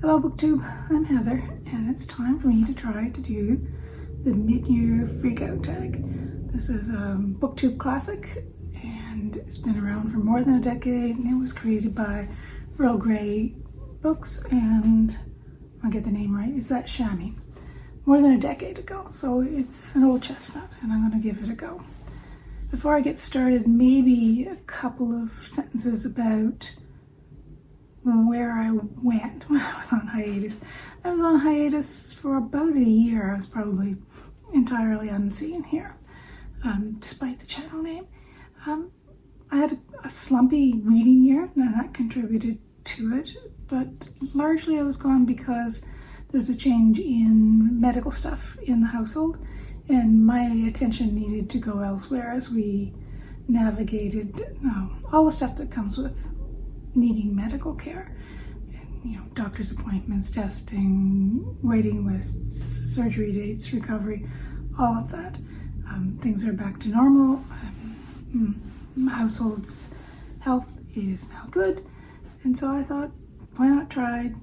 Hello BookTube, I'm Heather, and it's time for me to try to do the Midyear Freakout tag. This is a BookTube classic, and it's been around for more than a decade, and it was created by Earl Grey Books, and I'll get the name right, is that Chamois? More than a decade ago, so it's an old chestnut, and I'm going to give it a go. Before I get started, maybe a couple of sentences about where I went when I was on hiatus. I was on hiatus for about a year. I was probably entirely unseen here, despite the channel name. I had a slumpy reading year, and that contributed to it, but largely I was gone because there's a change in medical stuff in the household, and my attention needed to go elsewhere as we navigated all the stuff that comes with needing medical care. Doctor's appointments, testing, waiting lists, surgery dates, recovery, all of that. Things are back to normal. My household's health is now good, and so I thought, why not try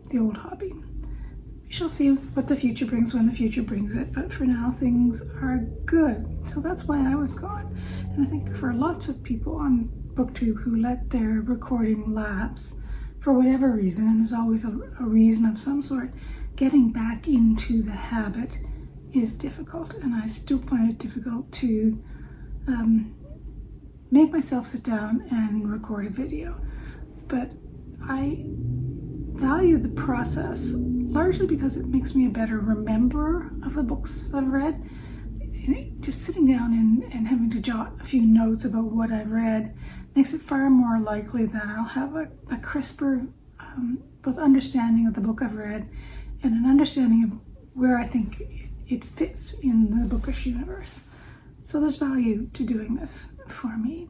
the old hobby? We shall see what the future brings when the future brings it, but for now things are good. So that's why I was gone. And I think for lots of people on BookTube who let their recording lapse for whatever reason, and there's always a reason of some sort, getting back into the habit is difficult, and I still find it difficult to make myself sit down and record a video. But I value the process largely because it makes me a better rememberer of the books I've read. Just sitting down and having to jot a few notes about what I've read makes it far more likely that I'll have a crisper both understanding of the book I've read and an understanding of where I think it fits in the bookish universe. So there's value to doing this for me.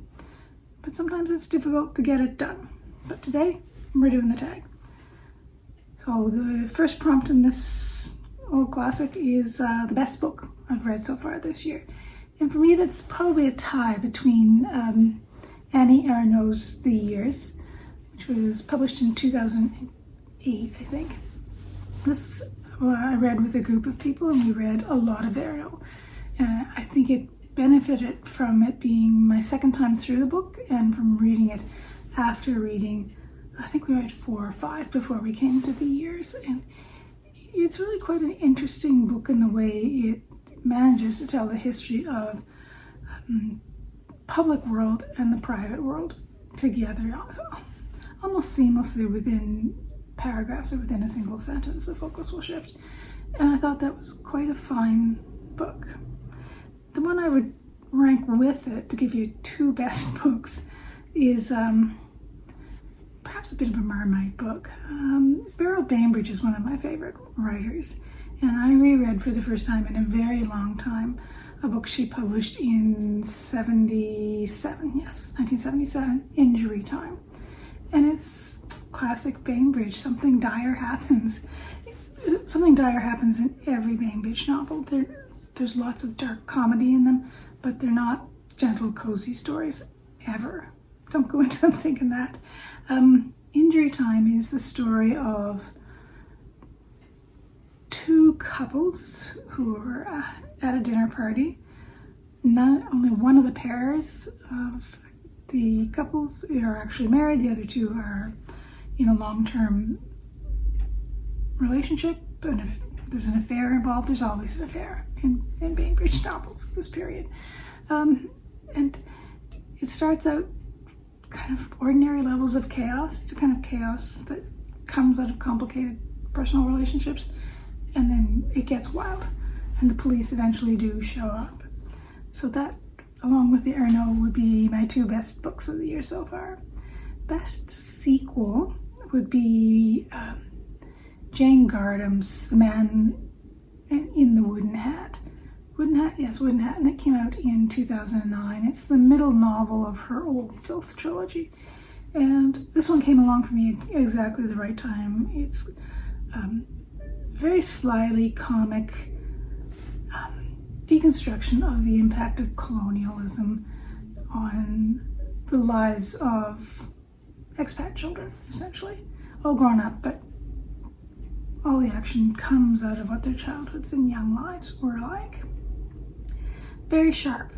But sometimes it's difficult to get it done. But today, we're doing the tag. So the first prompt in this old classic is the best book I've read so far this year. And for me, that's probably a tie between Annie Ernaux's The Years, which was published in 2008, I think. This I read with a group of people, and we read a lot of Ernaux. I think it benefited from it being my second time through the book, and from reading it after reading, I think we read 4 or 5 before we came to The Years. And it's really quite an interesting book in the way it manages to tell the history of public world and the private world together, almost seamlessly within paragraphs or within a single sentence. The focus will shift, and I thought that was quite a fine book. The one I would rank with it, to give you 2 best books, is perhaps a bit of a Marmite book. Beryl Bainbridge is one of my favorite writers, and I reread for the first time in a very long time a book she published in 1977, Injury Time. And it's classic Bainbridge. Something dire happens. Something dire happens in every Bainbridge novel. There's lots of dark comedy in them, but they're not gentle, cozy stories, ever. Don't go into them thinking that. Injury Time is the story of 2 couples who are at a dinner party. Only one of the pairs of the couples are actually married. The other 2 are in a long-term relationship, and if there's an affair involved, there's always an affair in Bainbridge novels of this period. And it starts out kind of ordinary levels of chaos. It's a kind of chaos that comes out of complicated personal relationships, and then it gets wild, and the police eventually do show up. So that, along with the Ernaux, would be my 2 best books of the year so far. Best sequel would be Jane Gardam's The Man in the Wooden Hat. Wooden Hat, and it came out in 2009. It's the middle novel of her Old Filth trilogy. And this one came along for me at exactly the right time. It's very slyly comic deconstruction of the impact of colonialism on the lives of expat children, essentially. All grown up, but all the action comes out of what their childhoods and young lives were like. Very sharp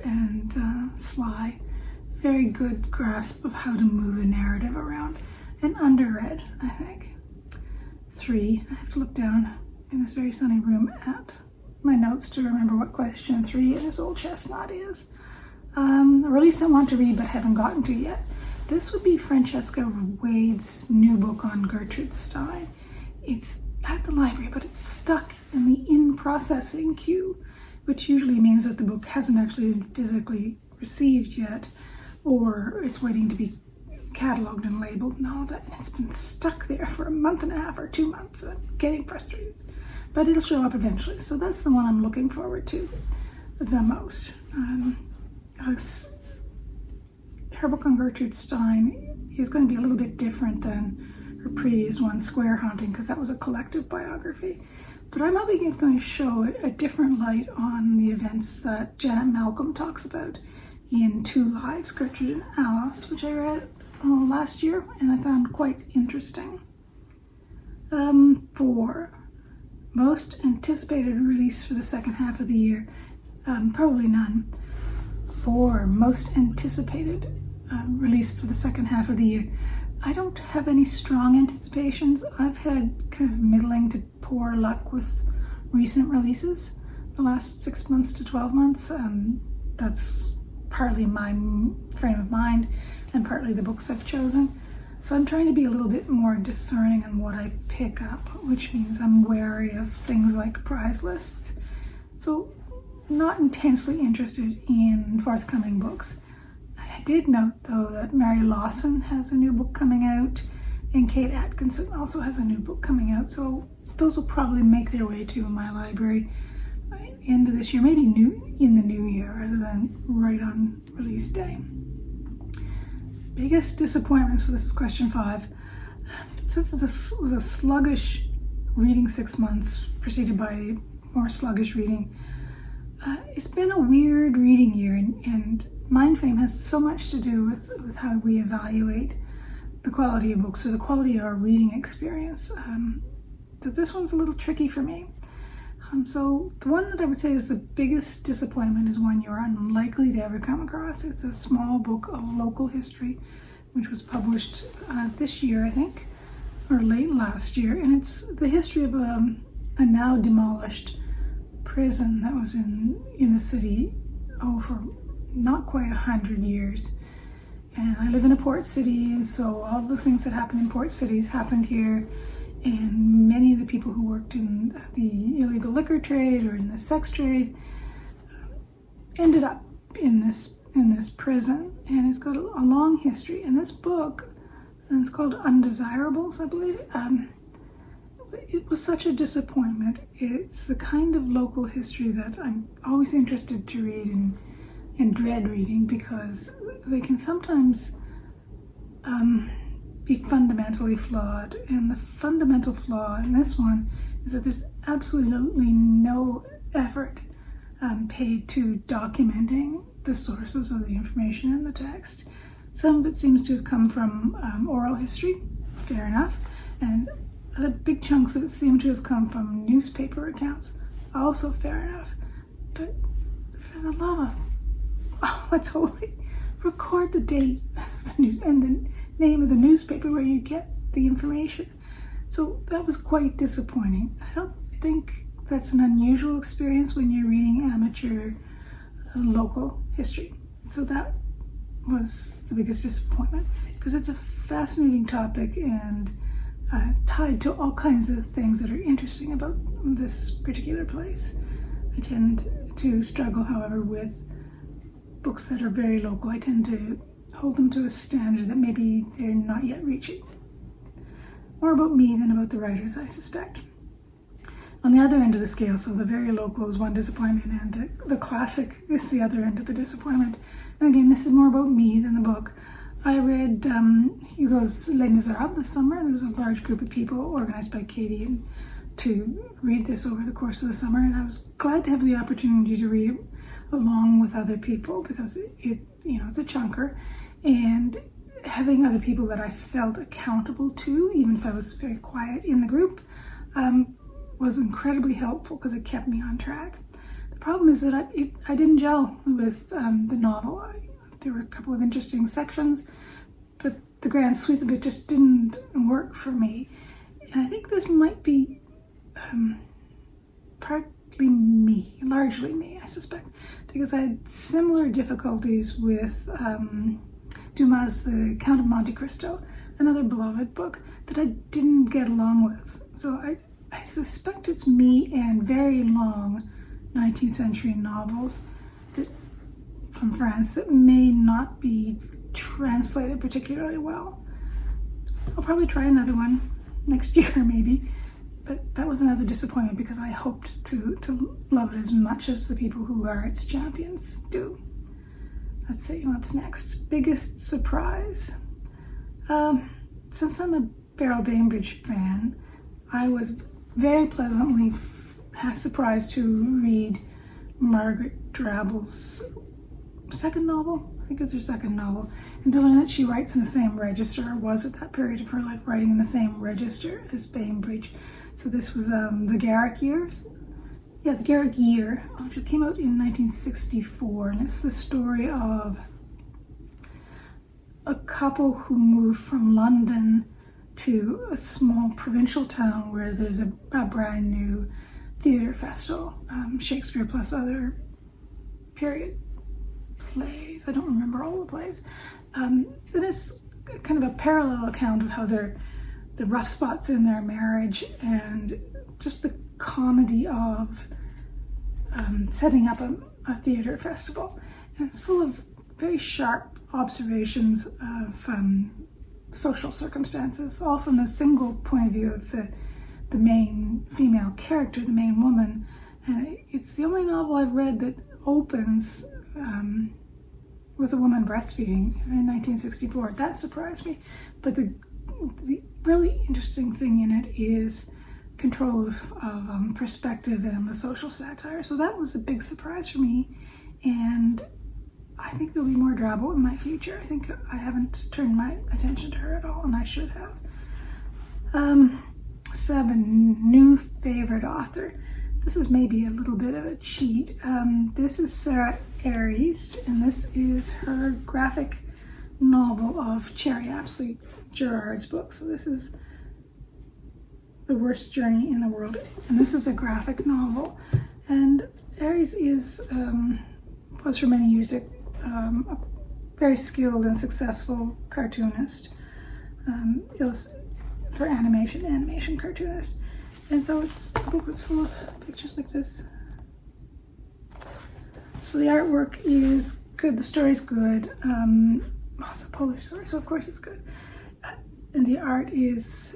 and sly. Very good grasp of how to move a narrative around. And underread, I think. 3, I have to look down in this very sunny room at my notes to remember what question 3 in this old chestnut is. A release I want to read but haven't gotten to yet. This would be Francesca Wade's new book on Gertrude Stein. It's at the library, but it's stuck in the in-processing queue, which usually means that the book hasn't actually been physically received yet, or it's waiting to be cataloged and labeled and all that. It's been stuck there for a month and a half or 2 months. I'm getting frustrated. But it'll show up eventually. So that's the one I'm looking forward to the most. Her book on Gertrude Stein is going to be a little bit different than her previous one, Square Haunting, because that was a collective biography. But I'm hoping it's going to show a different light on the events that Janet Malcolm talks about in Two Lives, Gertrude and Alice, which I read last year and I found quite interesting. 4, most anticipated release for the second half of the year. Probably none. 4, most anticipated release for the second half of the year. I don't have any strong anticipations. I've had kind of middling to poor luck with recent releases the last 6 months to 12 months. That's partly my frame of mind and partly the books I've chosen. So I'm trying to be a little bit more discerning on what I pick up, which means I'm wary of things like prize lists. So I'm not intensely interested in forthcoming books. I did note, though, that Mary Lawson has a new book coming out and Kate Atkinson also has a new book coming out. So those will probably make their way to my library by the end of this year, maybe in the new year rather than right on release day. Biggest disappointments, so this is question 5. Since this was a sluggish reading 6 months, preceded by more sluggish reading, it's been a weird reading year, and mind frame has so much to do with how we evaluate the quality of books or the quality of our reading experience, that this one's a little tricky for me. So the one that I would say is the biggest disappointment is one you're unlikely to ever come across. It's a small book of local history, which was published this year, I think, or late last year. And it's the history of a now demolished prison that was in the city, for not quite 100 years. And I live in a port city, and so all the things that happen in port cities happened here. And many of the people who worked in the illegal liquor trade or in the sex trade ended up in this prison. And it's got a long history. And this book, and it's called Undesirables, I believe, it was such a disappointment. It's the kind of local history that I'm always interested to read and dread reading, because they can sometimes be fundamentally flawed. And the fundamental flaw in this one is that there's absolutely no effort paid to documenting the sources of the information in the text. Some of it seems to have come from oral history, fair enough, and big chunks of it seem to have come from newspaper accounts, also fair enough. But for the love of what's holy, record the date and the name of the newspaper where you get the information. So that was quite disappointing. I don't think that's an unusual experience when you're reading amateur local history. So that was the biggest disappointment, because it's a fascinating topic and tied to all kinds of things that are interesting about this particular place. I tend to struggle, however, with books that are very local. I tend to hold them to a standard that maybe they're not yet reaching. More about me than about the writers, I suspect. On the other end of the scale, so the very local is one disappointment, and the classic is the other end of the disappointment. And again, this is more about me than the book. I read Hugo's Les Miserables this summer. There was a large group of people organized by Katie to read this over the course of the summer, and I was glad to have the opportunity to read it along with other people, because it's a chunker. And having other people that I felt accountable to, even if I was very quiet in the group, was incredibly helpful because it kept me on track. The problem is that I didn't gel with the novel. There were a couple of interesting sections, but the grand sweep of it just didn't work for me. And I think this might be partly me, largely me, I suspect, because I had similar difficulties with Dumas' The Count of Monte Cristo, another beloved book that I didn't get along with. So I suspect it's me and very long 19th century novels from France that may not be translated particularly well. I'll probably try another one next year maybe, but that was another disappointment because I hoped to love it as much as the people who are its champions do. Let's see, what's next? Biggest surprise. Since I'm a Beryl Bainbridge fan, I was very pleasantly surprised to read Margaret Drabble's second novel. I think it's her second novel. And to learn that she writes in the same register, or was at that period of her life writing in the same register as Bainbridge. So this was the Garrick years. Yeah, the Garrick year, which came out in 1964, and it's the story of a couple who moved from London to a small provincial town where there's a brand new theater festival, Shakespeare plus other period plays. I don't remember all the plays. But it's kind of a parallel account of how the rough spots in their marriage and just the comedy of setting up a theater festival. And it's full of very sharp observations of social circumstances, all from the single point of view of the main female character, the main woman. And it's the only novel I've read that opens with a woman breastfeeding in 1964. That surprised me. But the really interesting thing in it is control of perspective and the social satire. So that was a big surprise for me. And I think there'll be more Drabble in my future. I think I haven't turned my attention to her at all, and I should have. 7, new favorite author. This is maybe a little bit of a cheat. This is Sarah Airiess, and this is her graphic novel of Cherry Apsley Gerard's book. So this is The Worst Journey in the World, and this is a graphic novel. And Airiess was for many years a very skilled and successful cartoonist, for animation cartoonist. And so it's a book that's full of pictures like this. So the artwork is good, the story's good. It's a Polish story, so of course it's good. And the art is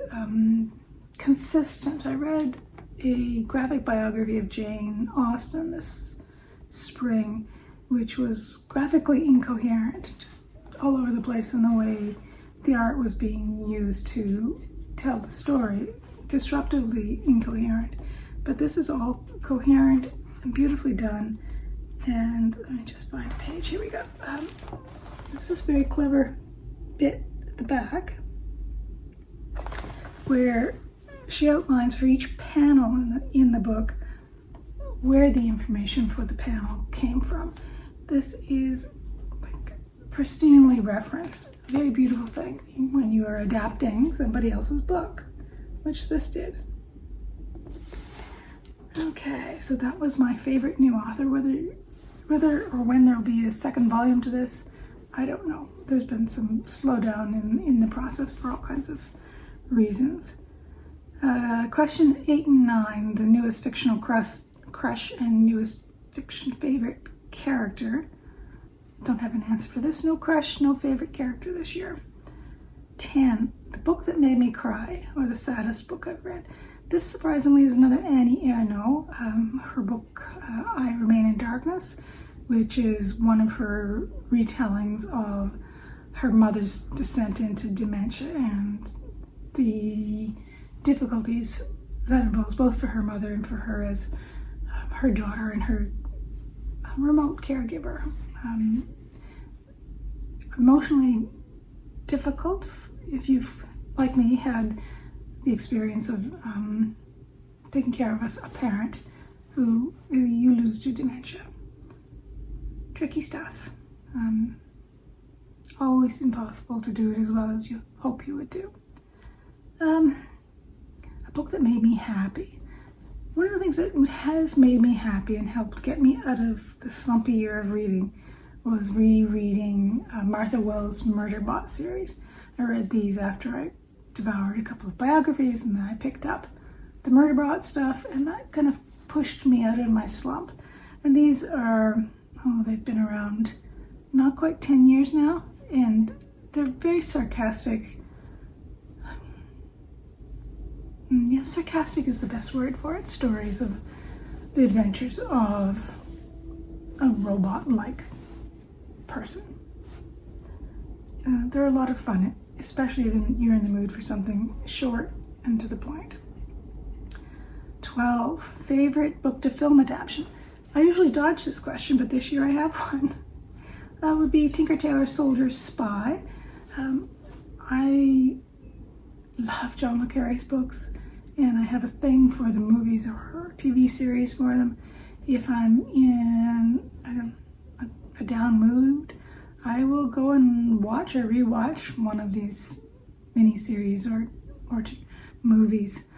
consistent. I read a graphic biography of Jane Austen this spring, which was graphically incoherent, just all over the place in the way the art was being used to tell the story, disruptively incoherent. But this is all coherent and beautifully done. And let me just find a page. Here we go. This is a very clever bit at the back where she outlines for each panel in the book where the information for the panel came from. This is like pristinely referenced. A very beautiful thing when you are adapting somebody else's book, which this did. Okay, so that was my favorite new author. Whether or when there'll be a second volume to this, I don't know. There's been some slowdown in the process for all kinds of reasons. Question 8 and 9, the newest fictional crush and newest fiction favorite character. Don't have an answer for this. No crush, no favorite character this year. 10, the book that made me cry, or the saddest book I've read. This surprisingly is another Annie Ernaux, her book I Remain in Darkness, which is one of her retellings of her mother's descent into dementia and the difficulties that involves both for her mother and for her as her daughter and her remote caregiver. Emotionally difficult if you've, like me, had the experience of taking care of a parent who you lose to dementia. Tricky stuff. Always impossible to do it as well as you hope you would do. A book that made me happy. One of the things that has made me happy and helped get me out of the slumpy year of reading was rereading Martha Wells' Murderbot series. I read these after I devoured a couple of biographies, and then I picked up the Murderbot stuff, and that kind of pushed me out of my slump. And these are, they've been around not quite 10 years now, and they're very sarcastic. Yeah, sarcastic is the best word for it. Stories of the adventures of a robot-like person. They're a lot of fun, especially if you're in the mood for something short and to the point. 12, favorite book to film adaptation. I usually dodge this question, but this year I have one. That would be Tinker Tailor Soldier Spy. I love John le Carré's books, and I have a thing for the movies or TV series for them. If I'm in a down mood, I will go and watch or rewatch one of these miniseries or movies.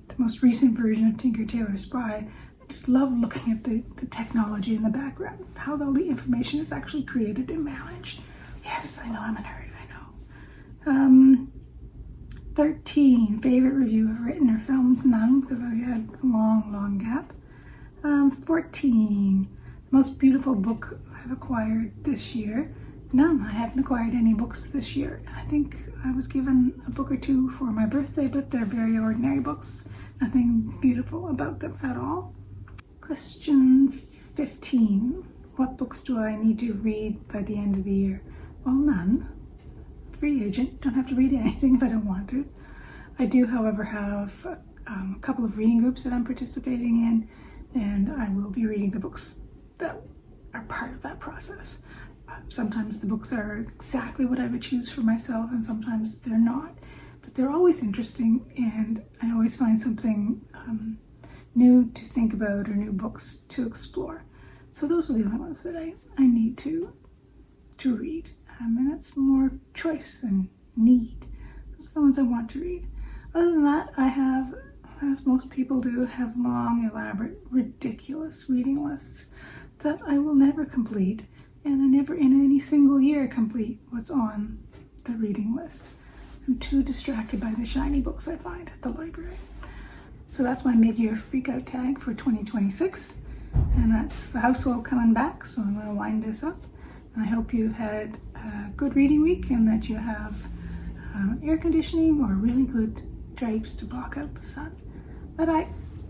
The most recent version of Tinker Tailor Spy, I just love looking at the technology in the background, how all the information is actually created and managed. Yes, I know I'm a nerd, I know. 13, favorite review I've written or filmed. None, because I had a long gap. 14, most beautiful book I've acquired this year. None, I haven't acquired any books this year. I think I was given a book or two for my birthday, but they're very ordinary books. Nothing beautiful about them at all. Question 15, what books do I need to read by the end of the year? Well, none. Free agent, don't have to read anything if I don't want to. I do, however, have a couple of reading groups that I'm participating in, and I will be reading the books that are part of that process. Sometimes the books are exactly what I would choose for myself, and sometimes they're not. But they're always interesting, and I always find something new to think about or new books to explore. So those are the only ones that I need to read. And that's more choice than need. Those are the ones I want to read. Other than that, I have, as most people do, have long, elaborate, ridiculous reading lists that I will never complete, and I never in any single year complete what's on the reading list. I'm too distracted by the shiny books I find at the library. So that's my mid-year freakout tag for 2026, and that's the household coming back, so I'm going to wind this up. And I hope you've had a good reading week and that you have air conditioning or really good drapes to block out the sun. Bye-bye.